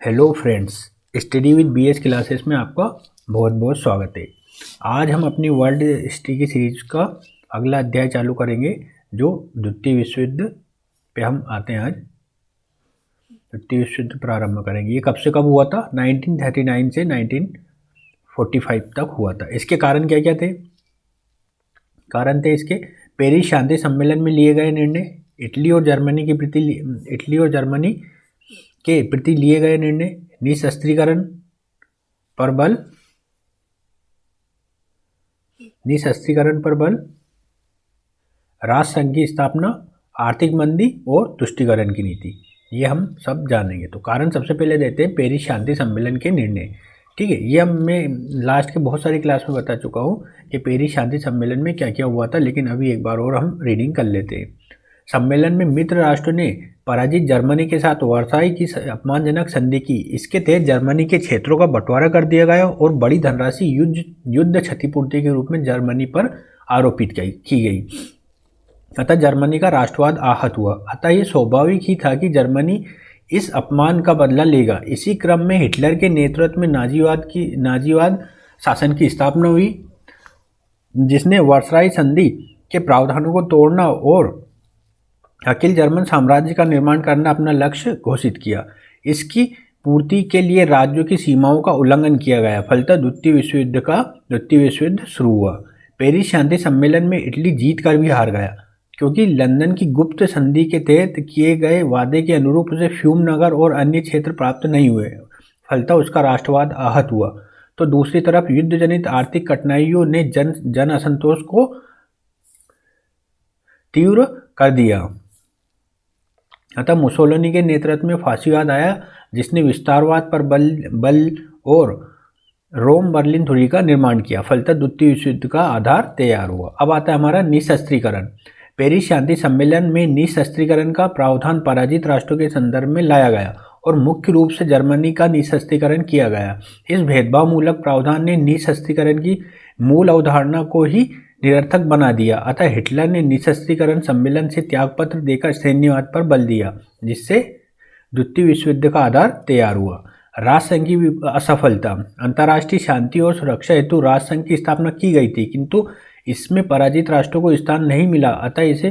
Hello friends, study with BS classes में आपका बहुत बहुत स्वागत है। आज हम अपनी वर्ल्ड हिस्ट्री की सीरीज का अगला अध्याय चालू करेंगे, जो द्वितीय विश्व युद्ध पे हम आते हैं। आज द्वितीय विश्व युद्ध प्रारंभ करेंगे। ये कब से कब हुआ था? 1939 से 1945 तक हुआ था। इसके कारण क्या क्या थे? कारण थे इसके पेरिस शांति सम्मेलन में लिए गए निर्णय, इटली और जर्मनी के प्रति लिए गए निर्णय, निशस्त्रीकरण पर बल, राष्ट्रसंघ की स्थापना, आर्थिक मंदी और तुष्टीकरण की नीति, ये हम सब जानेंगे। तो कारण सबसे पहले देते हैं पेरिस शांति सम्मेलन के निर्णय। ठीक है, ये मैं लास्ट के बहुत सारी क्लास में बता चुका हूँ कि पेरिस शांति सम्मेलन में क्या क्या हुआ था, लेकिन अभी एक बार और हम रीडिंग कर लेते हैं। सम्मेलन में मित्र राष्ट्रों ने पराजित जर्मनी के साथ वर्साई की अपमानजनक संधि की। इसके तहत जर्मनी के क्षेत्रों का बंटवारा कर दिया गया और बड़ी धनराशि युद्ध क्षतिपूर्ति के रूप में जर्मनी पर आरोपित की गई। अतः जर्मनी का राष्ट्रवाद आहत हुआ। अतः ये स्वाभाविक ही था कि जर्मनी इस अपमान का बदला लेगा। इसी क्रम में हिटलर के नेतृत्व में नाजीवाद शासन की स्थापना हुई, जिसने वर्साई संधि के प्रावधानों को तोड़ना और अखिल जर्मन साम्राज्य का निर्माण करना अपना लक्ष्य घोषित किया। इसकी पूर्ति के लिए राज्यों की सीमाओं का उल्लंघन किया गया। फलतः द्वितीय विश्व युद्ध शुरू हुआ। पेरिस शांति सम्मेलन में इटली जीत कर भी हार गया, क्योंकि लंदन की गुप्त संधि के तहत किए गए वादे के अनुरूप उसे फ्यूम नगर और अन्य क्षेत्र प्राप्त नहीं हुए। फलतः उसका राष्ट्रवाद आहत हुआ। तो दूसरी तरफ युद्ध जनित आर्थिक कठिनाइयों ने जन असंतोष को तीव्र कर दिया। अतः मुसोलिनी के नेतृत्व में फासीवाद आया, जिसने विस्तारवाद पर बल और रोम बर्लिन धुरी का निर्माण किया। फलतः द्वितीय विश्व युद्ध का आधार तैयार हुआ। अब आता है हमारा निशस्त्रीकरण। पेरिस शांति सम्मेलन में निशस्त्रीकरण का प्रावधान पराजित राष्ट्रों के संदर्भ में लाया गया और मुख्य रूप से जर्मनी का निशस्त्रीकरण किया गया। इस भेदभाव मूलक प्रावधान ने निशस्त्रीकरण की मूल अवधारणा को ही निरर्थक बना दिया। अतः हिटलर ने निशस्त्रीकरण सम्मेलन से त्यागपत्र देकर सैन्यवाद पर बल दिया, जिससे द्वितीय विश्व युद्ध का आधार तैयार हुआ। राष्ट्रसंघ की असफलता। अंतर्राष्ट्रीय शांति और सुरक्षा हेतु राष्ट्रसंघ की स्थापना की गई थी, किंतु इसमें पराजित राष्ट्रों को स्थान नहीं मिला। अतः इसे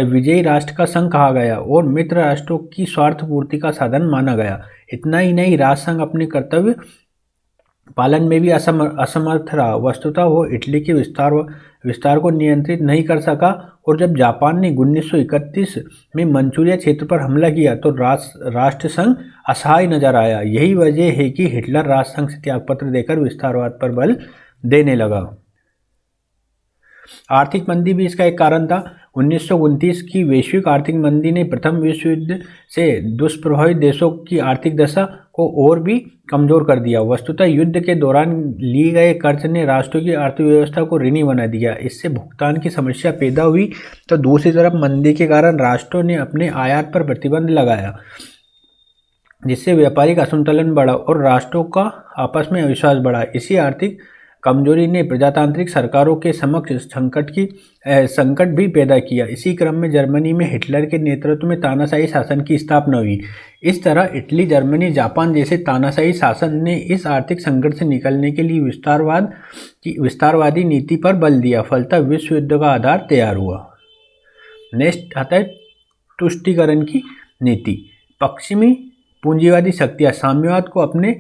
विजयी राष्ट्र का संघ कहा गया और मित्र राष्ट्रों की स्वार्थ पूर्ति का साधन माना गया। इतना ही नहीं, राष्ट्रसंघ अपने कर्तव्य पालन में भी असमर्थ रहा। वस्तुतः वो इटली के विस्तार को नियंत्रित नहीं कर सका, और जब जापान ने 1931 में मंचूरिया क्षेत्र पर हमला किया तो राष्ट्रसंघ असहाय नजर आया। यही वजह है कि हिटलर राष्ट्रसंघ से त्यागपत्र देकर विस्तारवाद पर बल देने लगा। आर्थिक मंदी भी इसका एक कारण था। 1929 की वैश्विक आर्थिक मंदी ने प्रथम विश्व युद्ध से दुष्प्रभावित देशों की आर्थिक दशा को और भी कमजोर कर दिया। वस्तुतः युद्ध के दौरान लिए गए कर्ज ने राष्ट्रों की अर्थव्यवस्था को ऋणी बना दिया। इससे भुगतान की समस्या पैदा हुई। तो दूसरी तरफ मंदी के कारण राष्ट्रों ने अपने आयात पर प्रतिबंध लगाया, जिससे व्यापारिक असंतुलन बढ़ा और राष्ट्रों का आपस में अविश्वास बढ़ा। इसी आर्थिक कमजोरी ने प्रजातांत्रिक सरकारों के समक्ष संकट भी पैदा किया। इसी क्रम में जर्मनी में हिटलर के नेतृत्व में तानाशाही शासन की स्थापना हुई। इस तरह इटली, जर्मनी, जापान जैसे तानाशाही शासन ने इस आर्थिक संकट से निकलने के लिए विस्तारवादी नीति पर बल दिया। फलतः विश्व युद्ध का आधार तैयार हुआ। नेक्स्ट आता है तुष्टीकरण की नीति। पश्चिमी पूंजीवादी शक्तियाँ साम्यवाद को अपने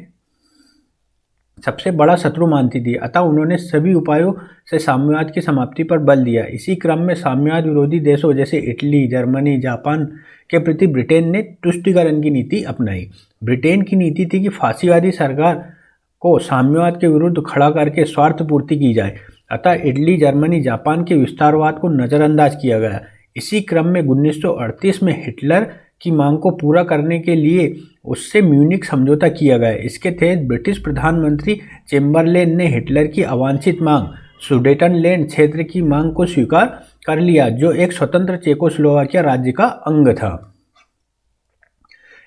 सबसे बड़ा शत्रु मानती थी। अतः उन्होंने सभी उपायों से साम्यवाद की समाप्ति पर बल दिया। इसी क्रम में साम्यवाद विरोधी देशों जैसे इटली, जर्मनी, जापान के प्रति ब्रिटेन ने तुष्टीकरण की नीति अपनाई। ब्रिटेन की नीति थी कि फासीवादी सरकार को साम्यवाद के विरुद्ध खड़ा करके स्वार्थ पूर्ति की जाए। अतः इटली, जर्मनी, जापान के विस्तारवाद को नज़रअंदाज किया गया। इसी क्रम में 1938 में हिटलर की मांग को पूरा करने के लिए उससे म्यूनिक समझौता किया गया। इसके तहत ब्रिटिश प्रधानमंत्री चेम्बरलेन ने हिटलर की अवांछित मांग सुडेटनलैंड क्षेत्र की मांग को स्वीकार कर लिया, जो एक स्वतंत्र चेकोस्लोवाकिया राज्य का अंग था।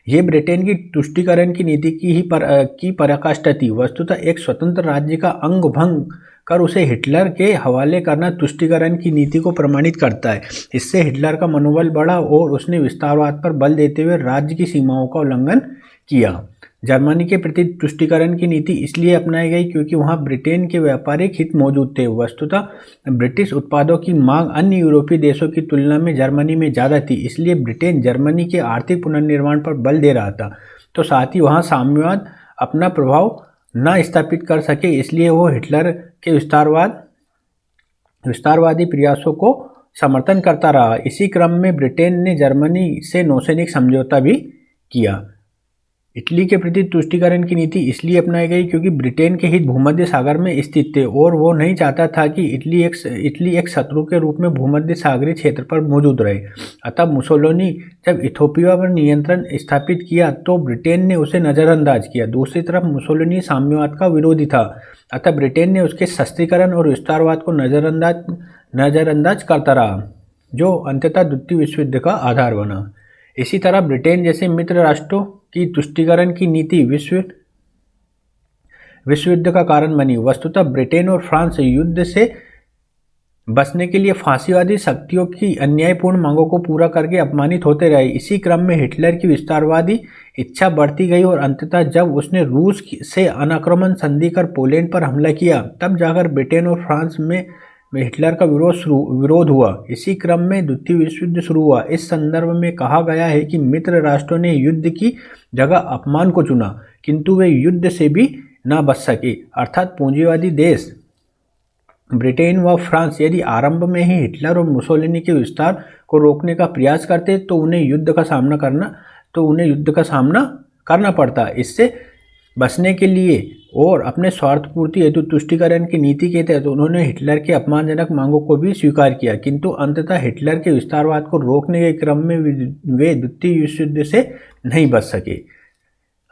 ये ब्रिटेन की तुष्टीकरण की नीति की पराकाष्ठा थी। वस्तुतः एक स्वतंत्र राज्य का अंग भंग कर उसे हिटलर के हवाले करना तुष्टीकरण की नीति को प्रमाणित करता है। इससे हिटलर का मनोबल बढ़ा और उसने विस्तारवाद पर बल देते हुए राज्य की सीमाओं का उल्लंघन किया। जर्मनी के प्रति तुष्टीकरण की नीति इसलिए अपनाई गई क्योंकि वहां ब्रिटेन के व्यापारिक हित मौजूद थे। वस्तुतः ब्रिटिश उत्पादों की मांग अन्य यूरोपीय देशों की तुलना में जर्मनी में ज़्यादा थी, इसलिए ब्रिटेन जर्मनी के आर्थिक पुनर्निर्माण पर बल दे रहा था। तो साथ ही वहाँ साम्यवाद अपना प्रभाव न स्थापित कर सके, इसलिए वो हिटलर के विस्तारवादी प्रयासों को समर्थन करता रहा। इसी क्रम में ब्रिटेन ने जर्मनी से नौसैनिक समझौता भी किया। इटली के प्रति तुष्टीकरण की नीति इसलिए अपनाई गई क्योंकि ब्रिटेन के हित भूमध्य सागर में स्थित थे और वो नहीं चाहता था कि इटली एक शत्रु के रूप में भूमध्य सागरीय क्षेत्र पर मौजूद रहे। अतः मुसोलिनी जब इथोपिया पर नियंत्रण स्थापित किया तो ब्रिटेन ने उसे नज़रअंदाज किया। दूसरी तरफ मुसोलिनी साम्यवाद का विरोधी था, अतः ब्रिटेन ने उसके सशस्त्रीकरण और विस्तारवाद को नज़रअंदाज करता रहा, जो अंततः द्वितीय विश्व युद्ध का आधार बना। इसी तरह ब्रिटेन जैसे मित्र राष्ट्रों की तुष्टीकरण की नीति विश्व युद्ध का कारण बनी। वस्तुतः ब्रिटेन और फ्रांस युद्ध से बचने के लिए फांसीवादी शक्तियों की अन्यायपूर्ण मांगों को पूरा करके अपमानित होते रहे। इसी क्रम में हिटलर की विस्तारवादी इच्छा बढ़ती गई और अंततः जब उसने रूस से अनाक्रमण संधि कर पोलैंड पर हमला किया, तब जाकर ब्रिटेन और फ्रांस में हिटलर का विरोध हुआ। इसी क्रम में द्वितीय विश्व युद्ध शुरू हुआ। इस संदर्भ में कहा गया है कि मित्र राष्ट्रों ने युद्ध की जगह अपमान को चुना, किंतु वे युद्ध से भी न बच सके। अर्थात पूंजीवादी देश ब्रिटेन व फ्रांस यदि आरंभ में ही हिटलर और मुसोलिनी के विस्तार को रोकने का प्रयास करते तो उन्हें युद्ध का सामना करना पड़ता। इससे बचने के लिए और अपने स्वार्थ पूर्ति हेतु तुष्टीकरण की नीति के तहत उन्होंने हिटलर के अपमानजनक मांगों को भी स्वीकार किया, किंतु अंततः हिटलर के विस्तारवाद को रोकने के क्रम में वे द्वितीय विश्व युद्ध से नहीं बच सके।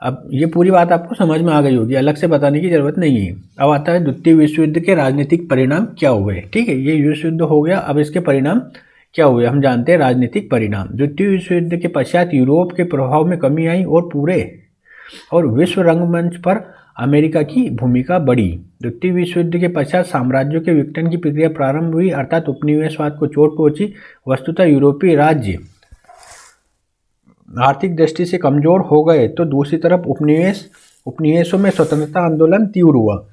अब ये पूरी बात आपको समझ में आ गई होगी, अलग से बताने की जरूरत नहीं है। अब आता है द्वितीय विश्व युद्ध के राजनीतिक परिणाम क्या हुए। ठीक है, ये विश्व युद्ध हो गया, अब इसके परिणाम क्या हुए हम जानते हैं। राजनीतिक परिणाम। द्वितीय विश्व युद्ध के पश्चात यूरोप के प्रभाव में कमी आई और विश्व रंगमंच पर अमेरिका की भूमिका बढ़ी। द्वितीय विश्व युद्ध के पश्चात साम्राज्यों के विघटन की प्रक्रिया प्रारंभ हुई, अर्थात उपनिवेशवाद को चोट पहुंची। वस्तुतः यूरोपीय राज्य आर्थिक दृष्टि से कमजोर हो गए, तो दूसरी तरफ उपनिवेशों में स्वतंत्रता आंदोलन तीव्र हुआ।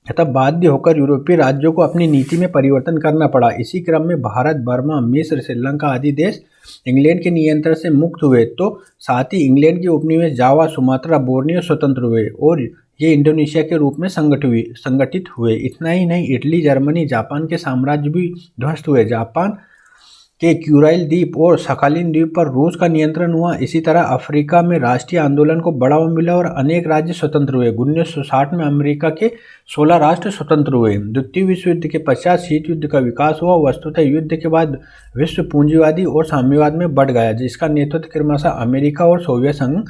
तब बाध्य होकर यूरोपीय राज्यों को अपनी नीति में परिवर्तन करना पड़ा। इसी क्रम में भारत, बर्मा, मिस्र, श्रीलंका आदि देश इंग्लैंड के नियंत्रण से मुक्त हुए, तो साथ ही इंग्लैंड के उपनिवेश जावा, सुमात्रा, बोर्नियो स्वतंत्र हुए और ये इंडोनेशिया के रूप में संगठित हुए। इतना ही नहीं, इटली, जर्मनी, जापान के साम्राज्य भी ध्वस्त हुए। जापान के क्यूराइल द्वीप और सखालिन द्वीप पर रूस का नियंत्रण हुआ। इसी तरह अफ्रीका में राष्ट्रीय आंदोलन को बढ़ावा मिला और अनेक राज्य स्वतंत्र हुए। 1960 में अमेरिका के 16 राष्ट्र स्वतंत्र हुए। द्वितीय विश्व युद्ध के पश्चात शीत युद्ध का विकास हुआ। वस्तुतः युद्ध के बाद विश्व पूंजीवादी और साम्यवाद में बढ़ गया, जिसका नेतृत्व क्रमशः अमेरिका और सोवियत संघ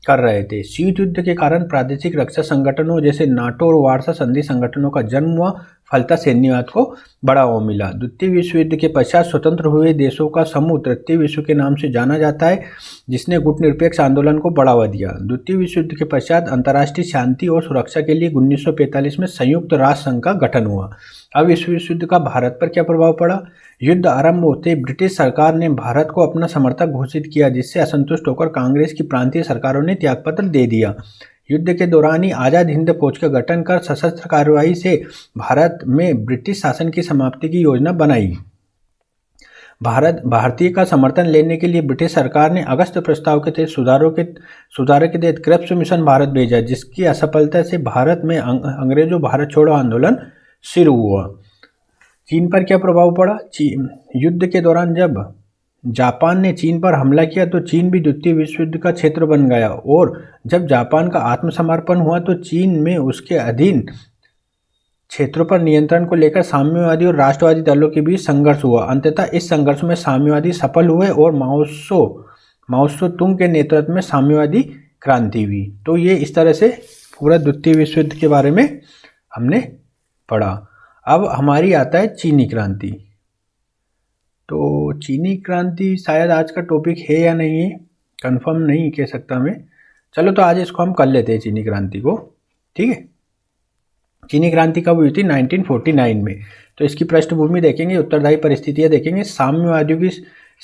कर रहे थे। शीत युद्ध के कारण प्रादेशिक रक्षा संगठनों जैसे नाटो और वार्सा संधि संगठनों का जन्म हुआ, फलतः सैन्यवाद को बढ़ावा मिला। द्वितीय विश्व युद्ध के पश्चात स्वतंत्र हुए देशों का समूह तृतीय विश्व के नाम से जाना जाता है, जिसने गुटनिरपेक्ष आंदोलन को बढ़ावा दिया। द्वितीय विश्व युद्ध के पश्चात अंतर्राष्ट्रीय शांति और सुरक्षा के लिए 1945 में संयुक्त राष्ट्र संघ का गठन हुआ। अब इस विश्व युद्ध का भारत पर क्या प्रभाव पड़ा। युद्ध आरंभ होते ब्रिटिश सरकार ने भारत को अपना समर्थक घोषित किया, जिससे असंतुष्ट होकर कांग्रेस की प्रांतीय सरकारों ने त्यागपत्र दे दिया। युद्ध के दौरान ही आज़ाद हिंद फौज का गठन कर सशस्त्र कार्रवाई से भारत में ब्रिटिश शासन की समाप्ति की योजना बनाई। भारतीय का समर्थन लेने के लिए ब्रिटिश सरकार ने अगस्त प्रस्ताव के तहत सुधारों के तहत क्रिप्स मिशन भारत भेजा, जिसकी असफलता से भारत में अंग्रेजों भारत छोड़ो आंदोलन शुरू हुआ। चीन पर क्या प्रभाव पड़ा। युद्ध के दौरान जब जापान ने चीन पर हमला किया तो चीन भी द्वितीय विश्व युद्ध का क्षेत्र बन गया, और जब जापान का आत्मसमर्पण हुआ तो चीन में उसके अधीन क्षेत्रों पर नियंत्रण को लेकर साम्यवादी और राष्ट्रवादी दलों के बीच संघर्ष हुआ। अंततः इस संघर्ष में साम्यवादी सफल हुए और माओत्से तुंग के नेतृत्व में साम्यवादी क्रांति हुई। तो ये इस तरह से पूरा द्वितीय विश्व युद्ध के बारे में हमने पढ़ा। अब हमारी आता है चीनी क्रांति। तो चीनी क्रांति शायद आज का टॉपिक है या नहीं है, कंफर्म नहीं कह सकता मैं। चलो तो आज इसको हम कर लेते हैं चीनी क्रांति को। ठीक है, चीनी क्रांति कब हुई थी। 1949 में। तो इसकी पृष्ठभूमि देखेंगे, उत्तरदायी परिस्थितियां देखेंगे, साम्यवादियों की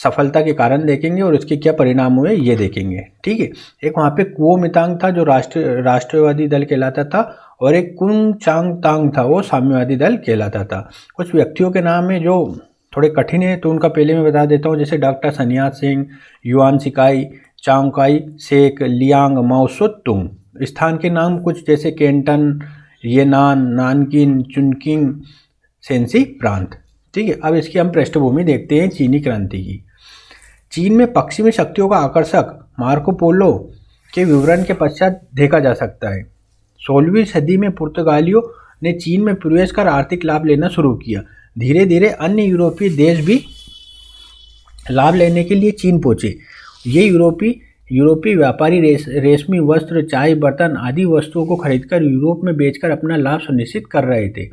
सफलता के कारण देखेंगे और उसके क्या परिणाम हुए ये देखेंगे। ठीक है, एक वहाँ पे कुओमितांग था जो राष्ट्रवादी दल कहलाता था, और एक कुंग चांग तांग था वो साम्यवादी दल कहलाता था। कुछ व्यक्तियों के नाम है जो थोड़े कठिन है, तो उनका पहले मैं बता देता हूँ, जैसे डॉक्टर सन्यात सिंह, युआन सिकाई, चांगकाई शेक, लियांग माओसुत तुंग। स्थान के नाम कुछ जैसे केंटन, येनान, नानकिन, चुनकिंग, सेंसी प्रांत। ठीक है, अब इसकी हम पृष्ठभूमि देखते हैं चीनी क्रांति की। चीन में पश्चिमी शक्तियों का आकर्षक मार्को पोलो के विवरण के पश्चात देखा जा सकता है। 16वीं सदी में पुर्तगालियों ने चीन में प्रवेश कर आर्थिक लाभ लेना शुरू किया। धीरे धीरे अन्य यूरोपीय देश भी लाभ लेने के लिए चीन पहुंचे। ये यूरोपीय व्यापारी रेशमी वस्त्र, चाय, बर्तन आदि वस्तुओं को खरीदकर यूरोप में बेचकर अपना लाभ सुनिश्चित कर रहे थे।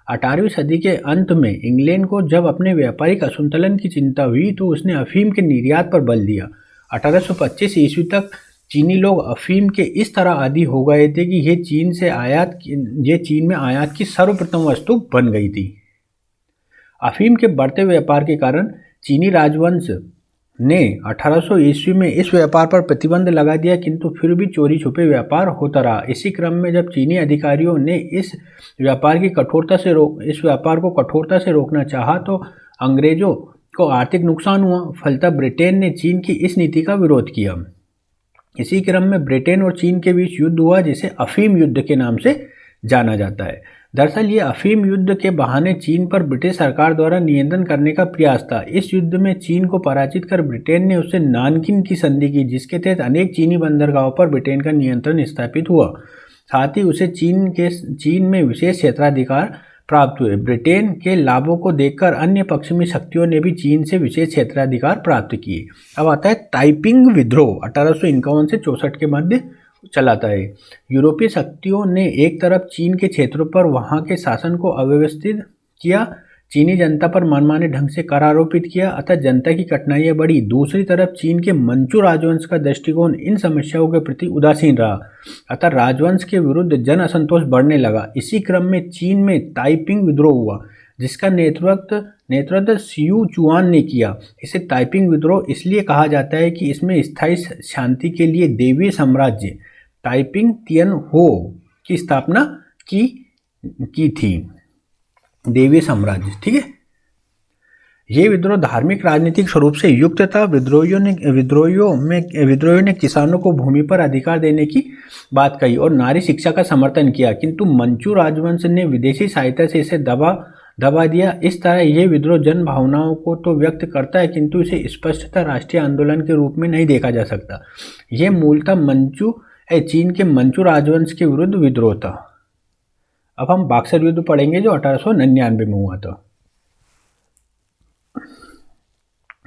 18वीं सदी के अंत में इंग्लैंड को जब अपने व्यापारिक असंतुलन की चिंता हुई तो उसने अफीम के निर्यात पर बल दिया। 1825 ईस्वी तक चीनी लोग अफीम के इस तरह आदी हो गए थे कि ये चीन में आयात की सर्वप्रथम वस्तु बन गई थी। अफीम के बढ़ते व्यापार के कारण चीनी राजवंश ने 1800 ईस्वी में इस व्यापार पर प्रतिबंध लगा दिया, किंतु फिर भी चोरी छुपे व्यापार होता रहा। इसी क्रम में जब चीनी अधिकारियों ने इस व्यापार को कठोरता से रोकना चाहा तो अंग्रेजों को आर्थिक नुकसान हुआ। फलतः ब्रिटेन ने चीन की इस नीति का विरोध किया। इसी क्रम में ब्रिटेन और चीन के बीच युद्ध हुआ, जिसे अफीम युद्ध के नाम से जाना जाता है। दरअसल ये अफीम युद्ध के बहाने चीन पर ब्रिटिश सरकार द्वारा नियंत्रण करने का प्रयास था। इस युद्ध में चीन को पराजित कर ब्रिटेन ने उससे नानकिन की संधि की, जिसके तहत अनेक चीनी बंदरगाहों पर ब्रिटेन का नियंत्रण स्थापित हुआ। साथ ही उसे चीन में विशेष क्षेत्राधिकार प्राप्त हुए। ब्रिटेन के लाभों को देखकर अन्य पश्चिमी शक्तियों ने भी चीन से विशेष क्षेत्राधिकार प्राप्त किए। अब आता है ताइपिंग विद्रोह, 1851 से 64 के मध्य चलाता है। यूरोपीय शक्तियों ने एक तरफ चीन के क्षेत्रों पर वहां के शासन को अव्यवस्थित किया, चीनी जनता पर मनमाने ढंग से कर आरोपित किया, अतः जनता की कठिनाइयां बढ़ी। दूसरी तरफ चीन के मंचू राजवंश का दृष्टिकोण इन समस्याओं के प्रति उदासीन रहा, अतः राजवंश के विरुद्ध जन असंतोष बढ़ने लगा। इसी क्रम में चीन में ताइपिंग विद्रोह हुआ, जिसका नेतृत्व सियू चुआन ने किया। इसे ताइपिंग विद्रोह इसलिए कहा जाता है कि इसमें स्थायी शांति के लिए देवीय साम्राज्य ताइपिंग तियन हो की स्थापना की थी, देवीय साम्राज्य। ठीक है, ये विद्रोह धार्मिक राजनीतिक स्वरूप से युक्त था। विद्रोहियों ने किसानों को भूमि पर अधिकार देने की बात कही और नारी शिक्षा का समर्थन किया, किंतु मंचू राजवंश ने विदेशी सहायता से इसे दबा दिया। इस तरह यह विद्रोह जन भावनाओं को तो व्यक्त करता है, किंतु इसे स्पष्टतः राष्ट्रीय आंदोलन के रूप में नहीं देखा जा सकता। यह मूलतः चीन के मंचू राजवंश के विरुद्ध विद्रोह था। अब हम बक्सर युद्ध पढ़ेंगे जो 1899 में हुआ था।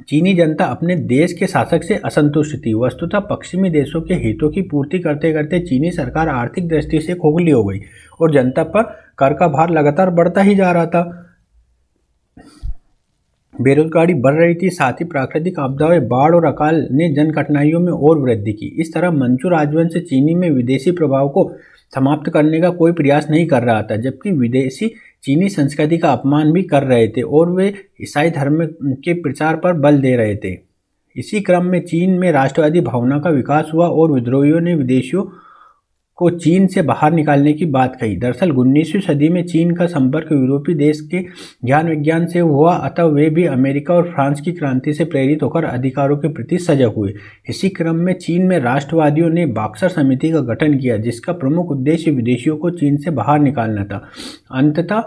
चीनी जनता अपने देश के शासक से असंतुष्ट थी। वस्तुतः पश्चिमी देशों के हितों की पूर्ति करते करते चीनी सरकार आर्थिक दृष्टि से खोखली हो गई और जनता पर कर का भार लगातार बढ़ता ही जा रहा था। बेरोजगारी बढ़ रही थी, साथ ही प्राकृतिक आपदाएं, बाढ़ और अकाल ने जन कठिनाइयों में और वृद्धि की। इस तरह मंचू राजवंश चीनी में विदेशी प्रभाव को समाप्त करने का कोई प्रयास नहीं कर रहा था, जबकि विदेशी चीनी संस्कृति का अपमान भी कर रहे थे और वे ईसाई धर्म के प्रचार पर बल दे रहे थे। इसी क्रम में चीन में राष्ट्रवादी भावना का विकास हुआ और विद्रोहियों ने विदेशियों को चीन से बाहर निकालने की बात कही। दरअसल 19वीं सदी में चीन का संपर्क यूरोपीय देश के ज्ञान विज्ञान से हुआ, अतः वे भी अमेरिका और फ्रांस की क्रांति से प्रेरित होकर अधिकारों के प्रति सजग हुए। इसी क्रम में चीन में राष्ट्रवादियों ने बक्सर समिति का गठन किया, जिसका प्रमुख उद्देश्य विदेशियों को चीन से बाहर निकालना था। अंततः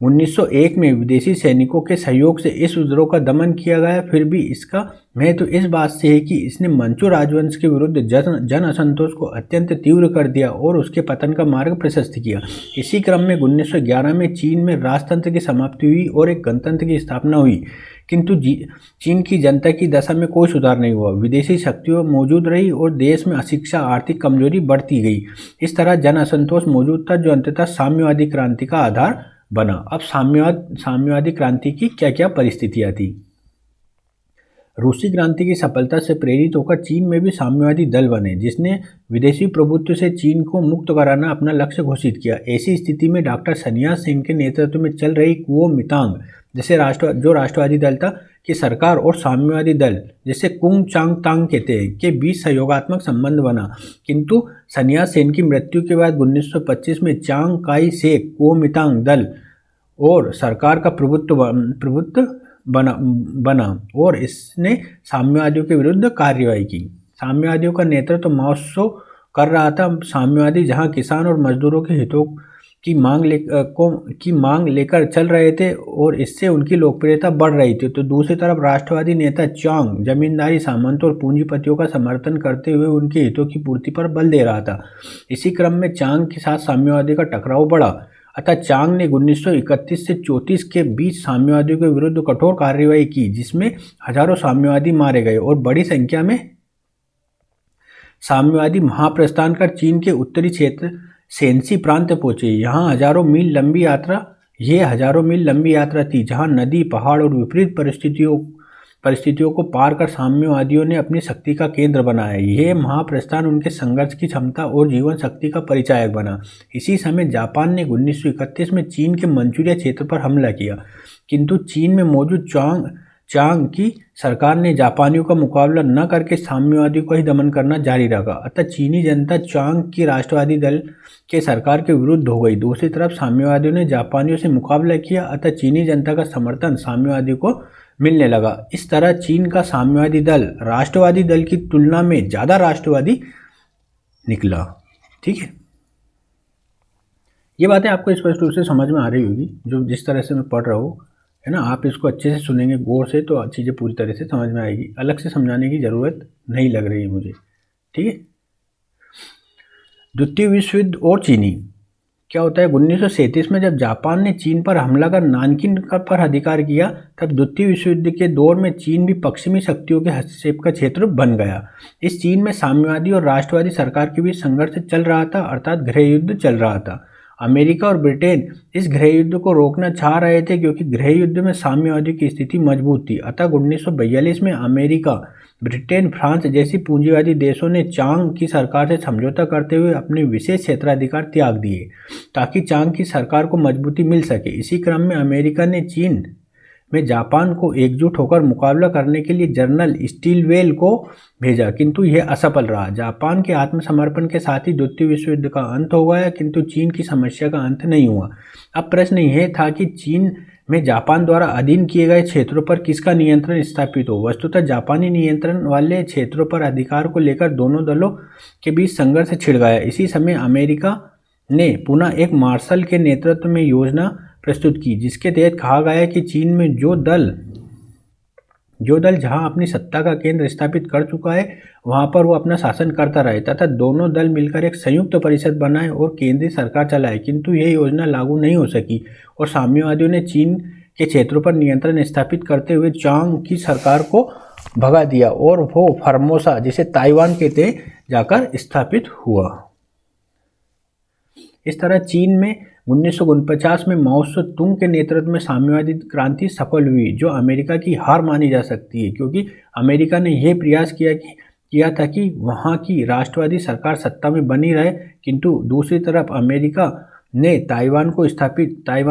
1901 में विदेशी सैनिकों के सहयोग से इस विद्रोह का दमन किया गया। फिर भी इसका महत्व इस बात से है कि इसने मंचू राजवंश के विरुद्ध जन असंतोष को अत्यंत तीव्र कर दिया और उसके पतन का मार्ग प्रशस्त किया। इसी क्रम में 1911 में चीन में राजतंत्र की समाप्ति हुई और एक गणतंत्र की स्थापना हुई, किंतु चीन की जनता की दशा में कोई सुधार नहीं हुआ। विदेशी शक्तियाँ मौजूद रही और देश में अशिक्षा, आर्थिक कमजोरी बढ़ती गई। इस तरह जन असंतोष मौजूद था, जो अंततः साम्यवादी क्रांति का आधार बना। अब साम्यवादी क्रांति की क्या क्या परिस्थितियां थी। रूसी क्रांति की सफलता से प्रेरित होकर चीन में भी साम्यवादी दल बने, जिसने विदेशी प्रभुत्व से चीन को मुक्त कराना अपना लक्ष्य घोषित किया। ऐसी स्थिति में डॉक्टर सन्यास सेन के नेतृत्व में चल रही कुओमितांग जैसे राष्ट्रवादी दल था की सरकार और साम्यवादी दल जैसे कुंगचांगतांग कहते हैं के बीच सहयोगात्मक संबंध बना। किंतु सन्यास सेन की मृत्यु के बाद 1925 में चांग काई शेक कुओमितांग दल और सरकार का प्रभुत्व बना और इसने साम्यवादियों के विरुद्ध कार्रवाई की। साम्यवादियों का नेतृत्व माओ त्से कर रहा था। साम्यवादी जहां किसान और मजदूरों के हितों की मांग लेकर चल रहे थे और इससे उनकी लोकप्रियता बढ़ रही थी, तो दूसरी तरफ राष्ट्रवादी नेता चांग जमींदारी, सामंतों और पूंजीपतियों का समर्थन करते हुए उनके हितों की पूर्ति पर बल दे रहा था। इसी क्रम में चांग के साथ साम्यवादी का टकराव बढ़ा। अतः चांग ने 1931 से 34 के बीच साम्यवादियों के विरुद्ध कठोर कार्रवाई की, जिसमें हजारों साम्यवादी मारे गए और बड़ी संख्या में साम्यवादी महाप्रस्थान कर चीन के उत्तरी क्षेत्र शेंसी प्रांत पहुंचे। यहाँ हजारों मील लंबी यात्रा थी, जहाँ नदी, पहाड़ और विपरीत परिस्थितियों को पार कर साम्यवादियों ने अपनी शक्ति का केंद्र बनाया। यह महाप्रस्थान उनके संघर्ष की क्षमता और जीवन शक्ति का परिचायक बना। इसी समय जापान ने 1931 में चीन के मंचूरिया क्षेत्र पर हमला किया, किंतु चीन में मौजूद चांग की सरकार ने जापानियों का मुकाबला न करके साम्यवादियों को ही दमन करना जारी रखा। अतः चीनी जनता चांग की राष्ट्रवादी दल के सरकार के विरुद्ध हो गई। दूसरी तरफ साम्यवादियों ने जापानियों से मुकाबला किया, अतः चीनी जनता का समर्थन साम्यवादियों को मिलने लगा। इस तरह चीन का साम्यवादी दल राष्ट्रवादी दल की तुलना में ज़्यादा राष्ट्रवादी निकला। ठीक है, ये बातें आपको स्पष्ट रूप से समझ में आ रही होगी, जो जिस तरह से मैं पढ़ रहा हूँ, है ना। आप इसको अच्छे से सुनेंगे गौर से तो चीज़ें पूरी तरह से समझ में आएगी। अलग से समझाने की ज़रूरत नहीं लग रही है मुझे। ठीक है, द्वितीय विश्व युद्ध और चीनी क्या होता है। 1937 में जब जापान ने चीन पर हमला कर नानकिन पर अधिकार किया, तब द्वितीय विश्व युद्ध के दौर में चीन भी पश्चिमी शक्तियों के हस्तक्षेप का क्षेत्र बन गया। इस चीन में साम्यवादी और राष्ट्रवादी सरकार के बीच संघर्ष चल रहा था, अर्थात गृह युद्ध चल रहा था। अमेरिका और ब्रिटेन इस गृह युद्ध को रोकना चाह रहे थे, क्योंकि गृह युद्ध में साम्यवादी की स्थिति मजबूत थी। अतः 1942 में अमेरिका, ब्रिटेन, फ्रांस जैसी पूंजीवादी देशों ने चांग की सरकार से समझौता करते हुए अपने विशेष क्षेत्राधिकार त्याग दिए, ताकि चांग की सरकार को मजबूती मिल सके। इसी क्रम में अमेरिका ने चीन में जापान को एकजुट होकर मुकाबला करने के लिए जनरल स्टीलवेल को भेजा, किंतु यह असफल रहा। जापान के आत्मसमर्पण के साथ ही द्वितीय विश्व युद्ध का अंत हो गया, किंतु चीन की समस्या का अंत नहीं हुआ। अब प्रश्न यह था कि चीन में जापान द्वारा अधीन किए गए क्षेत्रों पर किसका नियंत्रण स्थापित हो। वस्तुतः जापानी नियंत्रण वाले क्षेत्रों पर अधिकार को लेकर दोनों दलों के बीच संघर्ष छिड़ गया। इसी समय अमेरिका ने पुनः एक मार्शल के नेतृत्व में योजना प्रस्तुत की, जिसके तहत कहा गया कि चीन में जो दल जहां अपनी सत्ता का केंद्र स्थापित कर चुका है, वहां पर वो अपना शासन करता रहे, तथा दोनों दल मिलकर एक संयुक्त परिषद बनाए और केंद्रीय सरकार चलाए। किंतु यह योजना लागू नहीं हो सकी और साम्यवादियों ने चीन के क्षेत्रों पर नियंत्रण स्थापित करते हुए चांग की सरकार को भगा दिया और वो फॉर्मोसा, जिसे ताइवान कहते हैं, जाकर स्थापित हुआ। इस तरह चीन में 1949 में माओ त्से तुंग के नेतृत्व में साम्यवादी क्रांति सफल हुई, जो अमेरिका की हार मानी जा सकती है, क्योंकि अमेरिका ने यह प्रयास किया था कि वहाँ की राष्ट्रवादी सरकार सत्ता में बनी रहे, किंतु दूसरी तरफ अमेरिका ने ताइवान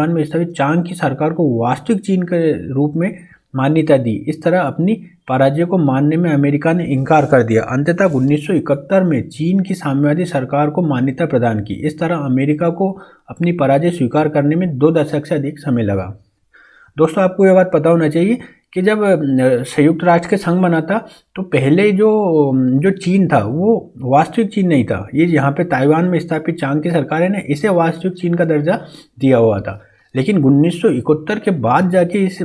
में स्थापित चांग की सरकार को वास्तविक चीन के रूप में मान्यता दी। इस तरह अपनी पराजय को मानने में अमेरिका ने इनकार कर दिया। अंततः 1971 में चीन की साम्यवादी सरकार को मान्यता प्रदान की। इस तरह अमेरिका को अपनी पराजय स्वीकार करने में 2 दशक से अधिक समय लगा। दोस्तों, आपको यह बात पता होना चाहिए कि जब संयुक्त राष्ट्र के संघ बना था, तो पहले जो चीन था वो वास्तविक चीन नहीं था। ये यहाँ पे ताइवान में स्थापित चांग की सरकार है ना, इसे वास्तविक चीन का दर्जा दिया हुआ था। लेकिन 1971 के बाद जाके इस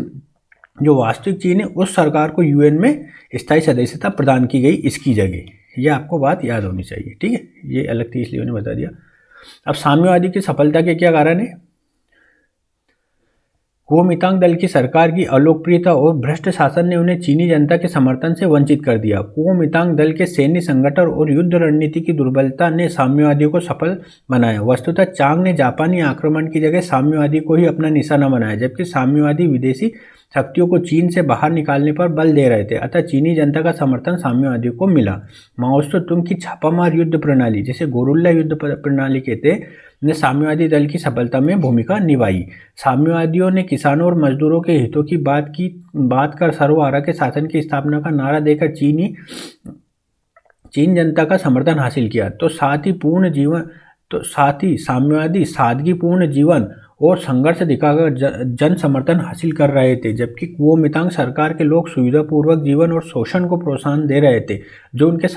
जो वास्तविक चीन है, उस सरकार को यूएन में स्थायी सदस्यता प्रदान की गई इसकी जगह। यह आपको बात याद होनी चाहिए। ठीक है, ये अलग थी इसलिए मैंने बता दिया। अब साम्यवादी की सफलता के क्या कारण है। कुओमितांग दल की सरकार की अलोकप्रियता और भ्रष्ट शासन ने उन्हें चीनी जनता के समर्थन से वंचित कर दिया। कुओमितांग दल के सैन्य संगठन और युद्ध रणनीति की दुर्बलता ने साम्यवादियों को सफल बनाया। वस्तुतः चांग ने जापानी आक्रमण की जगह साम्यवादी को ही अपना निशाना बनाया, जबकि साम्यवादी विदेशी शक्तियों को चीन से बाहर निकालने पर बल दे रहे थे, अतः चीनी जनता का समर्थन साम्यवादियों को मिला। माओ तुंग की छापामार युद्ध प्रणाली, जिसे गोरुल्ला युद्ध प्रणाली कहते, ने साम्यवादी दल की सफलता में भूमिका निभाई। साम्यवादियों ने किसानों और मजदूरों के हितों की बात कर सर्वहारा के शासन की स्थापना का नारा देकर चीन जनता का समर्थन हासिल किया। तो साथ ही साम्यवादी सादगीपूर्ण जीवन और संघर्ष दिखाकर जन समर्थन हासिल कर रहे थे, जबकि कुओमितांग सरकार के लोग सुविधापूर्वक जीवन और शोषण को प्रोत्साहन दे रहे थे, जो उन्हें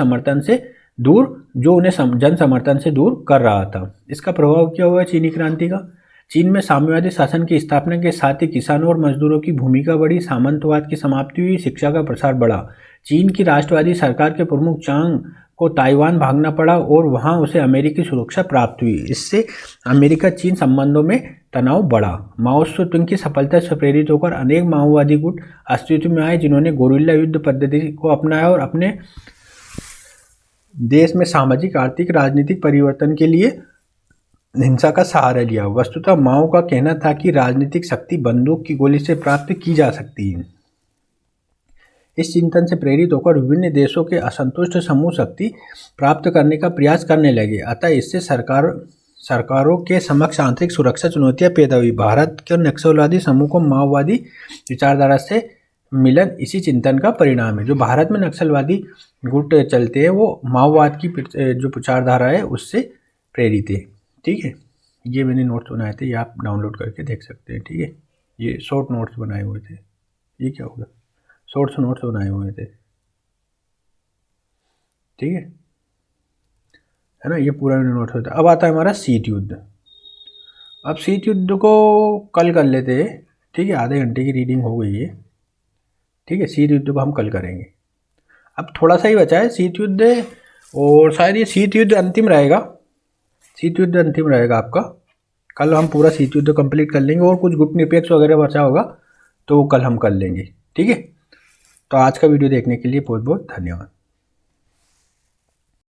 जन समर्थन से दूर कर रहा था। इसका प्रभाव क्या हुआ चीनी क्रांति का? चीन में साम्यवादी शासन की स्थापना के साथ ही किसानों और मजदूरों की भूमिका बढ़ी, सामंतवाद की समाप्ति हुई, शिक्षा का प्रसार बढ़ा। चीन की राष्ट्रवादी सरकार के प्रमुख चांग को ताइवान भागना पड़ा और वहां उसे अमेरिकी सुरक्षा प्राप्त हुई। इससे अमेरिका चीन संबंधों में तनाव बढ़ा। माओ तुंग की सफलता से प्रेरित होकर अनेक माओवादी गुट अस्तित्व में आए, जिन्होंने गोरिल्ला युद्ध पद्धति को अपनाया और अपने देश में सामाजिक, आर्थिक, राजनीतिक परिवर्तन के लिए हिंसा का सहारा लिया। वस्तुतः माओ का कहना था कि राजनीतिक शक्ति बंदूक की गोली से प्राप्त की जा सकती है। इस चिंतन से प्रेरित होकर विभिन्न देशों के असंतुष्ट समूह शक्ति प्राप्त करने का प्रयास करने लगे, अतः इससे सरकारों के समक्ष आंतरिक सुरक्षा चुनौतियां पैदा हुई। भारत के नक्सलवादी समूह को माओवादी विचारधारा से मिलन इसी चिंतन का परिणाम है। जो भारत में नक्सलवादी गुट चलते हैं वो माओवाद की जो विचारधारा है उससे प्रेरित है। ठीक है, ये मैंने नोट्स बनाए थे, ये आप डाउनलोड करके देख सकते हैं। ठीक है, ये शॉर्ट नोट्स बनाए हुए थे। ये क्या होगा? शॉर्ट्स नोट्स बनाए हुए थे। ठीक है ना, ये पूरा नोट्स होता है। अब आता है हमारा शीत युद्ध। अब शीत युद्ध को कल कर लेते हैं। ठीक है, आधे घंटे की रीडिंग हो गई है। ठीक है, शीत युद्ध को हम कल करेंगे। अब थोड़ा सा ही बचा है शीत युद्ध, और शायद ये शीत युद्ध अंतिम रहेगा। शीत युद्ध अंतिम रहेगा आपका। कल हम पूरा शीत युद्ध कंप्लीट कर लेंगे, और कुछ गुट निरपेक्ष वगैरह बचा होगा तो वो कल हम कर लेंगे। ठीक है, तो आज का वीडियो देखने के लिए बहुत बहुत धन्यवाद।